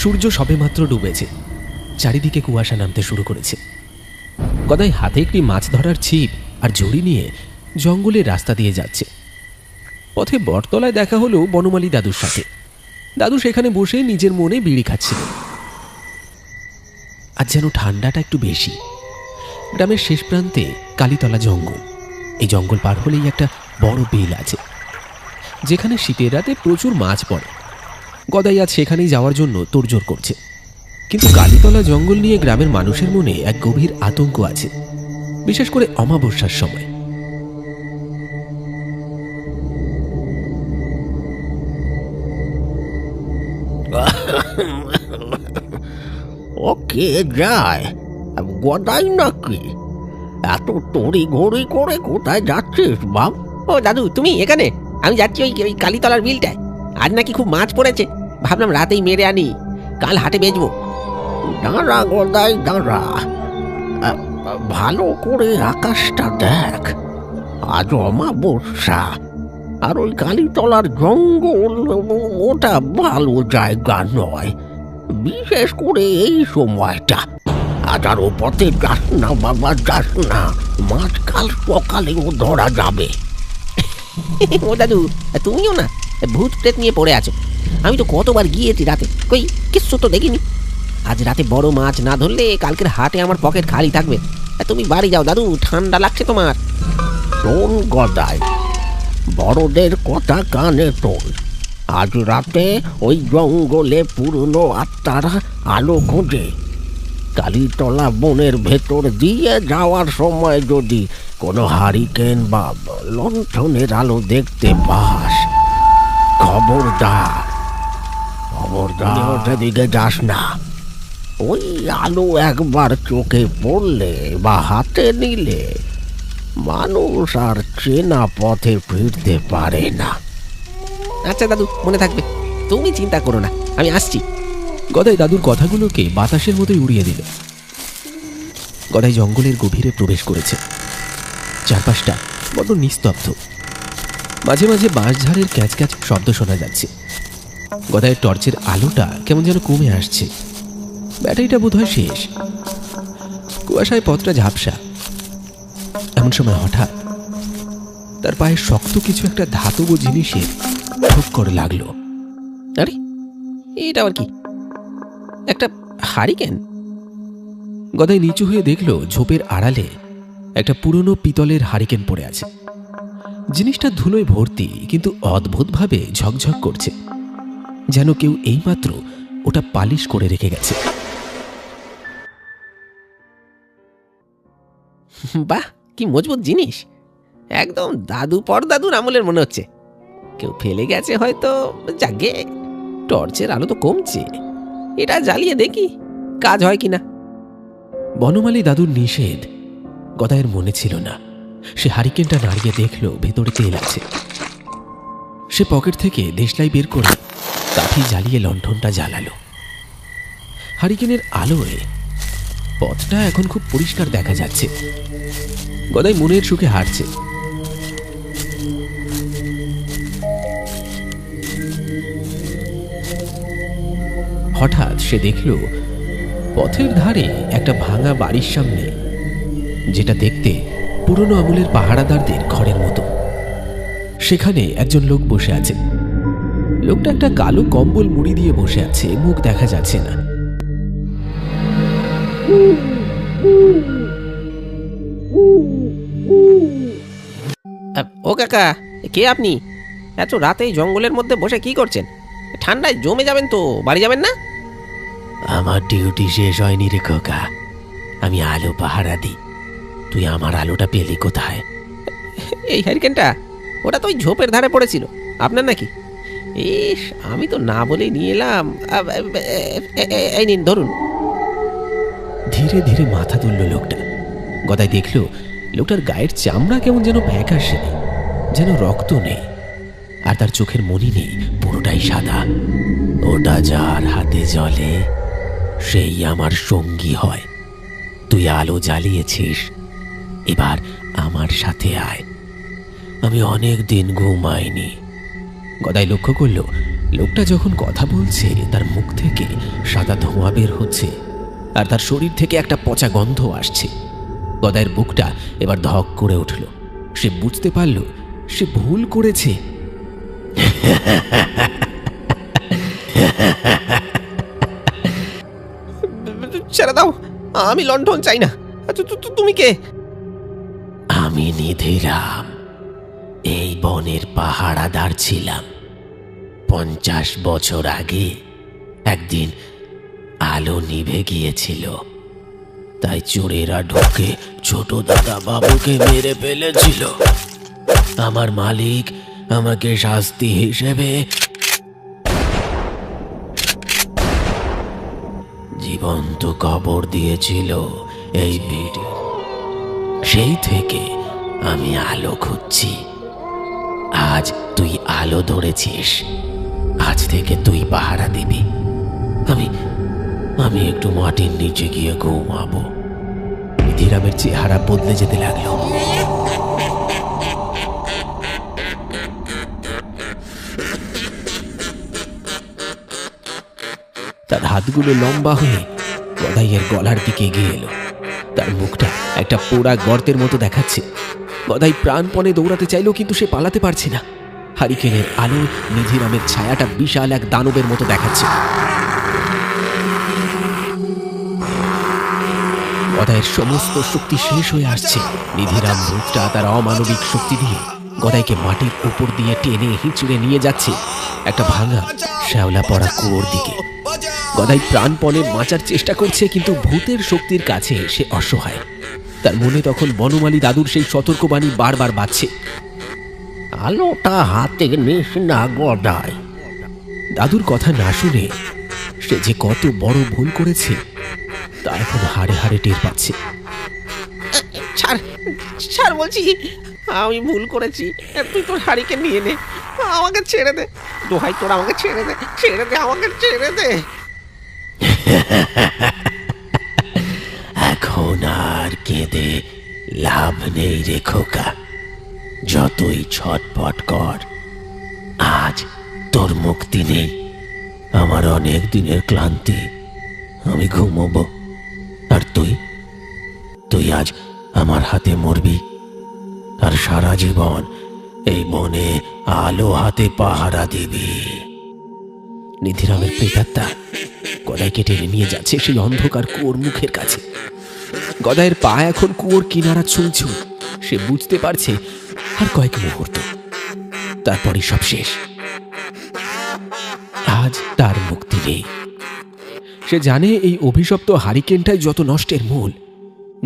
সূর্য সবেমাত্র ডুবেছে, চারিদিকে কুয়াশা নামতে শুরু করেছে। গদাই হাতে একটি মাছ ধরার ছিপ আর ঝুড়ি নিয়ে জঙ্গলের রাস্তা দিয়ে যাচ্ছে। পথে বটতলায় দেখা হলো বনমালী দাদুর সাথে। দাদু সেখানে বসে নিজের মনে বিড়ি খাচ্ছিল। আজ যেন ঠান্ডাটা একটু বেশি। গ্রামের শেষ প্রান্তে কালীতলা জঙ্গল। এই জঙ্গল পার হলেই একটা বড় বিল আছে, যেখানে শীতের রাতে প্রচুর মাছ পড়ে। গদাই আজ সেখানেই যাওয়ার জন্য তোড়জোড় করছে। কিন্তু কালীতলা জঙ্গল নিয়ে গ্রামের মানুষের মনে এক গভীর আতঙ্ক আছে, বিশেষ করে অমাবস্যার সময়। ও কে যায়? গদাই নাকি? এত তড়ি ঘড়ি করে কোথায় যাচ্ছিস বাপ? ও দাদু, তুমি এখানে? আমি যাচ্ছি ওই কালীতলার বিলটায়। আজ নাকি খুব মাছ পড়েছে, ভাবলাম রাতেই মেরে আনি, কাল হাটে বেচবো। দাঁড়া গদাই দাঁড়া, ভালো করে আকাশটা দেখ। আজ অমাবস্যা, আর ওই কালীতলার জঙ্গল ওটা ভালো জায়গা নয়, বিশেষ করে এই সময়টা। আজ আর ও পথে যাস না বাবা, যাস না, মাছ কাল সকালেও ধরা যাবে। ও দাদু, তুমিও না ভূত প্রেত নিয়ে পড়ে আছো। আমি তো কতবার গিয়েছি রাতে, কই কিছু তো দেখিনি। আজ রাতে বড় মাছ না ধরলে কালকের হাটে আমার পকেট খালি থাকবে। তুমি বাড়ি যাও দাদু, ঠান্ডা লাগছে তোমার। শোন গদাই, বড়দের কথা কানে তোল। আজ রাতে ওই জঙ্গলে পুরনো আত্মারা আলো খোঁজে। কালীতলা বনের ভেতর দিয়ে যাওয়ার সময় যদি কোনো হারিকেন বা লণ্ঠনের আলো দেখতে পাস, খবরদার সেদিকে যাস না। ওই আলো একবার চোখে পড়লে বা হাতে নিলে মানুষ আর চেনা পথে ফিরতে পারে না। আচ্ছা দাদু, মনে থাকবে, তুমি চিন্তা করো না, আমি আসছি। গদাই দাদুর কথাগুলোকে বাতাসের মতোই উড়িয়ে দিল। গদাই জঙ্গলের গভীরে প্রবেশ করেছে। চারপাশটা বড্ড নিস্তব্ধ। মাঝে মাঝে বাঁশঝাড়ের ক্যাচ ক্যাচ শব্দ শোনা যাচ্ছে। গদাইয়ের টর্চের আলোটা কেমন যেন কমে আসছে। ব্যাটারিটা বোধহয় শেষ। কুয়াশায় পথটা ঝাপসা। এমন সময় হঠাৎ তার পায়ে শক্ত কিছু একটা ধাতব জিনিসের ঠোক করে লাগলো। আরে, এটা আবার কি? একটা হারিকেন। গদাই নিচু হয়ে দেখল ঝোপের আড়ালে একটা পুরনো পিতলের হারিকেন পড়ে আছে। জিনিসটা ধুলোয় ভর্তি, কিন্তু অদ্ভুতভাবে ঝকঝক করছে, যেন কেউ এইমাত্র ওটা পালিশ করে রেখে গেছে। বাহ, কি মজবুত জিনিস! একদম দাদু পরদাদুর আমলের মনে হচ্ছে। কেউ ফেলে গেছে হয়তো। যাকে, টর্চের আলো তো কমছে, এটা জ্বালিয়ে দেখি কাজ হয় কিনা। বনমালী দাদুর নিষেধ গদাইয়ের মনে ছিল না। সে হারিকেনটা নাড়িয়ে দেখল ভেতরে তেল আছে। সে পকেট থেকে দেশলাই বের করে কাঠি জ্বালিয়ে লণ্ঠনটা জ্বালালো। হারিকেনের আলোয় পথটা এখন খুব পরিষ্কার দেখা যাচ্ছে। গদাই মনের সুখে হাঁটছে। হঠাৎ সে দেখল পথের ধারে একটা ভাঙা বাড়ির সামনে, যেটা দেখতে পুরনো আমলের পাহারাদারদের ঘরের মতো, সেখানে একজন লোক বসে আছে। লোকটা একটা কালো কম্বল মুড়ি দিয়ে বসে আছে, মুখ দেখা যাচ্ছে না। ও কাকা, কে আপনি? এত রাতে জঙ্গলের মধ্যে বসে কি করছেন? ঠান্ডায় জমে যাবেন তো, বাড়ি যাবেন না? আমার ডিউটি শেষ হয়নি রে খোকা, আমি আলো পাহারা দিই। তুই আমার আলোটা পেলি কোথায়? এই হ্যারিকেনটা, ওটা তো ওই ঝোপের ধারে পড়েছিল। আপনার নাকি? ইস, আমি তো না বলেই নিয়ে এলাম। এই নিন, ধরুন। ধীরে ধীরে মাথা তুলল লোকটা। গদাই দেখল লোকটার গায়ের চামড়া কেমন যেন ফ্যাকাশে, যেন রক্ত নেই, আর তার চোখের মনি নেই, পুরোটাই সাদা। ওটা যার হাতে জ্বলে সেই আমার সঙ্গী হয়। তুই আলো জ্বালিয়েছিস, এবার আমার সাথে আয়। আমি অনেক দিন ঘুমাইনি। গদাই লক্ষ্য করল লোকটা যখন কথা বলছে তার মুখ থেকে সাদা ধোঁয়া বের হচ্ছে আর তার শরীর থেকে একটা পচা গন্ধ আসছে। গদাইয়ের বুকটা এবার ধক করে উঠল। সে বুঝতে পারল সে ভুল করেছে। ছেড়ে দাও, আমি লণ্ঠন চাই না। তুমি কে? আমি নিধিরাম, এই বনের পাহারাদার ছিলাম। 50 বছর আগে একদিন আলো নিভে গিয়েছিল, তাই চোরেরা ঢুকে ছোট দাদা বাবুকে মেরে ফেলেছিল। আমার মালিক আমাকে শাস্তি হিসেবে জীবন্ত কবর দিয়েছিল এই ভিটে। সেই থেকে আমি আলো খুঁজছি। আজ তুই আলো ধরেছিস, আজ থেকে তুই পাহারা দিবি। আমি একটু মাটির নিচে গিয়ে ঘুমাবো। নিধিরামের চেহারা বদলে যেতে লাগলো। তার হাতগুলো লম্বা হয়ে গদাইয়ের গলার দিকে এগিয়ে এলো। তার মুখটা একটা পোড়া গর্তের মতো দেখাচ্ছে। গদাই প্রাণপণে দৌড়াতে চাইলো, কিন্তু সে পালাতে পারছে না। হারিকেনের আলো নিধিরামের ছায়াটা বিশাল এক দানবের মতো দেখাচ্ছে। গদাইয়ের সমস্ত শক্তি শেষ হয়ে আসছে। নিধিরাম ভূতটা তার অমানবিক শক্তি দিয়ে গদাইকে মাটির উপর দিয়ে টেনে হিঁচড়ে নিয়ে যাচ্ছে একটা ভাঙা শ্যাওলা পড়া কুয়োর দিকে। গদাই প্রাণপণে বাঁচার চেষ্টা করছে, কিন্তু ভূতের শক্তির কাছে সে অসহায়। তার মনে তখন বনমালী দাদুর সেই সতর্কবাণী বারবার বাজছে। আলোটা হাতে নিস না গদাই। দাদুর কথা না শুনে সে যে কত বড় ভুল করেছে তা এখন হাড়ে হাড়ে টের পাচ্ছে। ছাড়, ছাড় বলছি, আমি ভুল করেছি। তুই তোর হাড়িকে নিয়ে নে, আমাকে ছেড়ে দে। দোহাই তোর, আমাকে ছেড়ে দে, ছেড়ে দে, আমাকে ছেড়ে দে। এখন আর কেঁদে লাভ নেই রে খোকা। যতই ছটপট কর, আজ তোর মুক্তি নেই। আমার অনেক দিনের ক্লান্তি, আমি ঘুমোবো। আর তুই আজ আমার হাতে মরবি, আর সারা জীবন এই বনে আলো হাতে পাহারা দিবি। নিধিরামের প্রেতাত্মা গদাইকে টেনে নিয়ে যাচ্ছে সেই অন্ধকার কুয়োর মুখের কাছে। গদাইয়ের পা এখন কুয়োর কিনারা ছুঁইছ। সে বুঝতে পারছে আর কয়েক মুহূর্ত, তারপরই সব শেষ। আজ তার মুক্তি নেই। সে জানে এই অভিশপ্ত হারিকেনটাই যত নষ্টের মূল,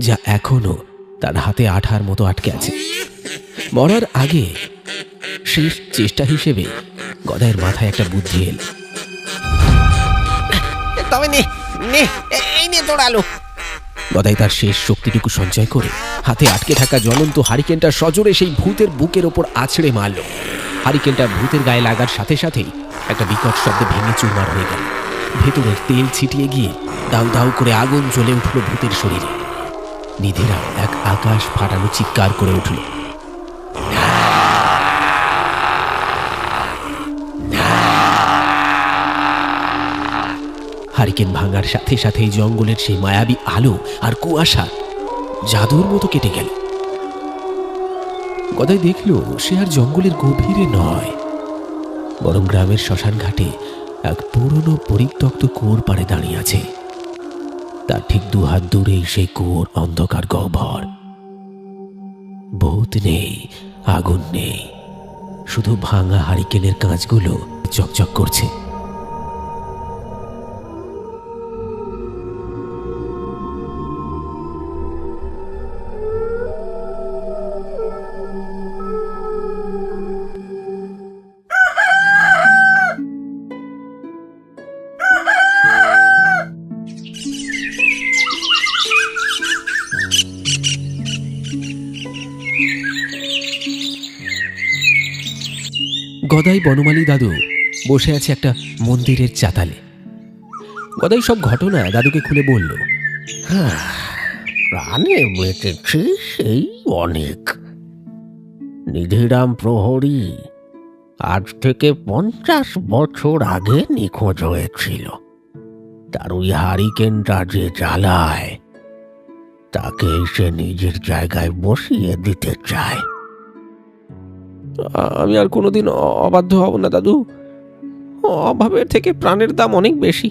যা এখনো তার হাতে আঠার মতো আটকে আছে। মরার আগে শেষ চেষ্টা হিসেবে গদাইয়ের মাথায় একটা বুদ্ধি এল। তবে নে নে, এই নে তোর আলো। গদাই তার শেষ শক্তিটুকু সঞ্চয় করে হাতে আটকে থাকা জ্বলন্ত হারিকেনটা সজোরে সেই ভূতের বুকের ওপর আছড়ে মারল। হারিকেনটা ভূতের গায়ে লাগার সাথে সাথেই একটা বিকট শব্দে ভেঙে চুরমার হয়ে গেল। ভেতরের তেল ছিটিয়ে গিয়ে দাউ দাউ করে আগুন জ্বলে উঠল ভূতের শরীরে। নিধিরাম এক আকাশ ফাটানো চিৎকার করে উঠল। হারিকেন ভাঙার সাথে সাথেই জঙ্গলের সেই মায়াবী আলো আর কুয়াশা জাদুর মতো কেটে গেল। গদাই দেখল সে আর জঙ্গলের গভীরে নয়, বরং গ্রামের শ্মশান ঘাটে এক পুরনো পরিত্যক্ত কুয়োর পাড়ে দাঁড়িয়ে আছে। তার ঠিক 2 হাত দূরেই সেই কুয়োর অন্ধকার গহ্বর। ভূত নেই, আগুন নেই, শুধু ভাঙা হারিকেনের কাঁচগুলো চকচক করছে। গদাই বনমালী দাদু বসে আছে একটা মন্দিরের চাতালে। গদাই সব ঘটনা দাদুকে খুলে বলল। প্রাণে বেঁচেছি সেই অনেক। নিধিরাম প্রহরী আজ থেকে 50 বছর আগে নিখোঁজ হয়েছিল। তার ওই হারিকেনটা যে জ্বালায়, তাকে সে নিজের জায়গায় বসিয়ে দিতে চায়। আমি আর কোনোদিন অবাধ্য হব না দাদু। অভাবের থেকে প্রাণের দাম অনেক বেশি।